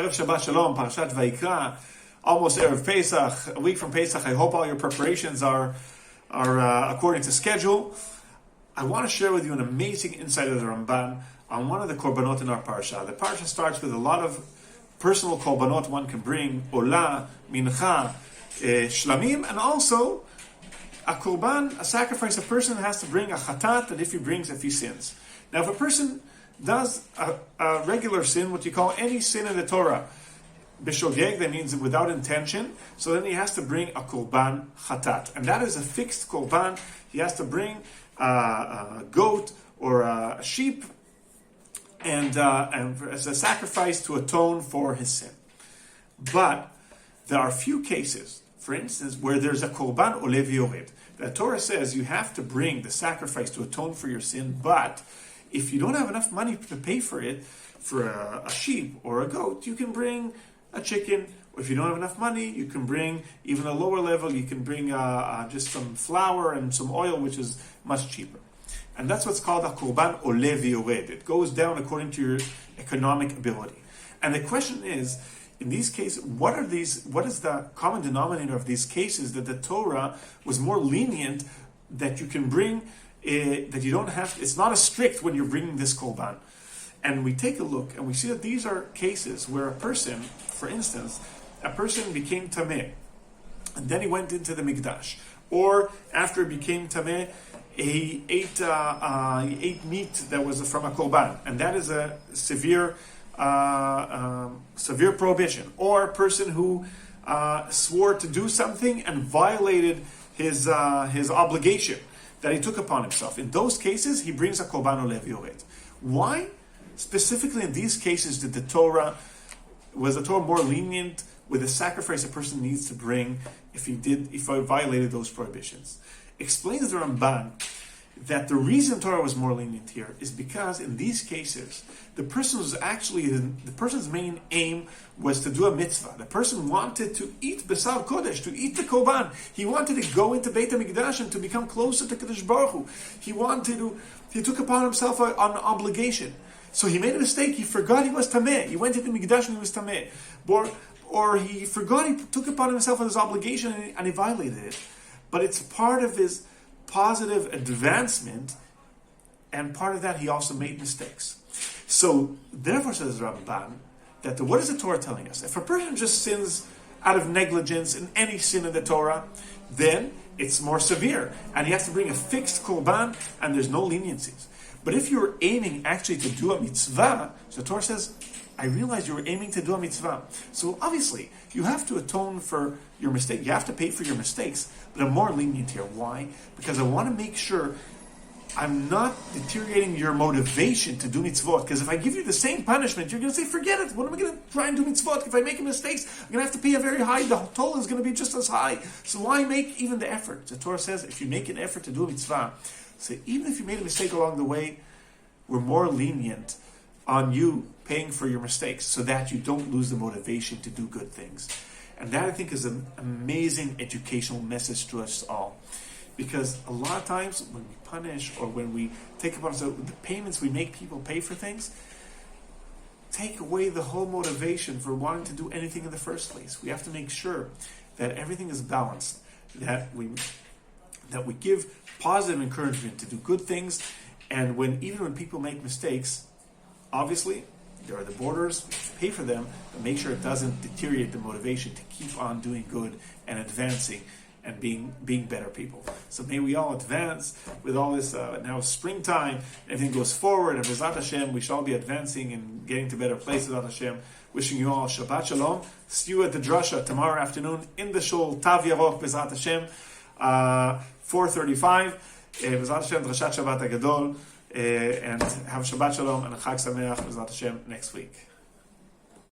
Erev Shabbat Shalom, Parashat Vayikra, almost Erev Pesach, a week from Pesach. I hope all your preparations are according to schedule. I want to share with you an amazing insight of the Ramban on one of the korbanot in our parsha. The parsha starts with a lot of personal korbanot one can bring, olah, mincha, shlamim, and also a korban, a sacrifice a person has to bring, a chatat, that if he sins. Now, if a person does a regular sin, what you call any sin in the Torah, b'shogeg, that means without intention, so then he has to bring a korban chatat. And that is a fixed korban. He has to bring a goat or a sheep and as a sacrifice to atone for his sin. But there are few cases, for instance, where there's a korban olev yored. The Torah says you have to bring the sacrifice to atone for your sin, but if you don't have enough money to pay for it, for a sheep or a goat, you can bring a chicken. Or if you don't have enough money, you can bring even a lower level. You can bring just some flour and some oil, which is much cheaper. And that's what's called a korban olev yored. It goes down according to your economic ability. And the question is, in these cases, what is the common denominator of these cases that the Torah was more lenient that you can bring, that you don't have, it's not as strict when you're bringing this korban. And we take a look and we see that these are cases where a person, for instance, a person became tameh, and then he went into the mikdash, or after he became tameh, he ate meat that was from a korban, and that is a severe prohibition. Or a person who swore to do something and violated his obligation that he took upon himself. In those cases, he brings a korban olev yored. Why? Specifically in these cases did the Torah more lenient with the sacrifice a person needs to bring if he violated those prohibitions? Explains the Ramban that the reason Torah was more lenient here is because in these cases the person's main aim was to do a mitzvah. The person wanted to eat Besar Kodesh, to eat the korban. He wanted to go into Beit HaMikdash and to become closer to Kadosh Baruch Hu. He took upon himself an obligation. So he made a mistake. He forgot he was tameh. He went into Mikdash and he was tameh. Or he forgot he took upon himself his obligation and he violated it. But it's part of his positive advancement, and part of that he also made mistakes. So therefore, says Ramban, that what is the Torah telling us? If a person just sins out of negligence in any sin in the Torah, then it's more severe, and he has to bring a fixed korban, and there's no leniencies. But if you're aiming actually to do a mitzvah, so the Torah says, I realize you were aiming to do a mitzvah. So obviously, you have to atone for your mistake. You have to pay for your mistakes, but I'm more lenient here. Why? Because I want to make sure I'm not deteriorating your motivation to do mitzvot. Because if I give you the same punishment, you're going to say, forget it. What am I going to try and do mitzvot? If I make mistakes, I'm going to have to pay a very high. The toll is going to be just as high. So why make even the effort? The Torah says, if you make an effort to do a mitzvah, so even if you made a mistake along the way, we're more lenient on you paying for your mistakes so that you don't lose the motivation to do good things. And that, I think, is an amazing educational message to us all. Because a lot of times when we punish or when we take upon ourselves the payments we make people pay for things, take away the whole motivation for wanting to do anything in the first place. We have to make sure that everything is balanced, that we give positive encouragement to do good things, and even when people make mistakes, obviously there are the borders, we have to pay for them, but make sure it doesn't deteriorate the motivation to keep on doing good and advancing and being better people. So may we all advance with all this, now springtime, everything goes forward, and B'ezrat Hashem, we shall all be advancing and getting to better places, B'ezrat Hashem. Wishing you all Shabbat Shalom. See you at the drasha tomorrow afternoon in the shul, Tav Yarok, B'ezrat Hashem, 4:35, B'ezrat Hashem, Drashat Shabbat HaGadol, and have Shabbat Shalom and a Chag Sameach, B'ezrat Hashem, next week.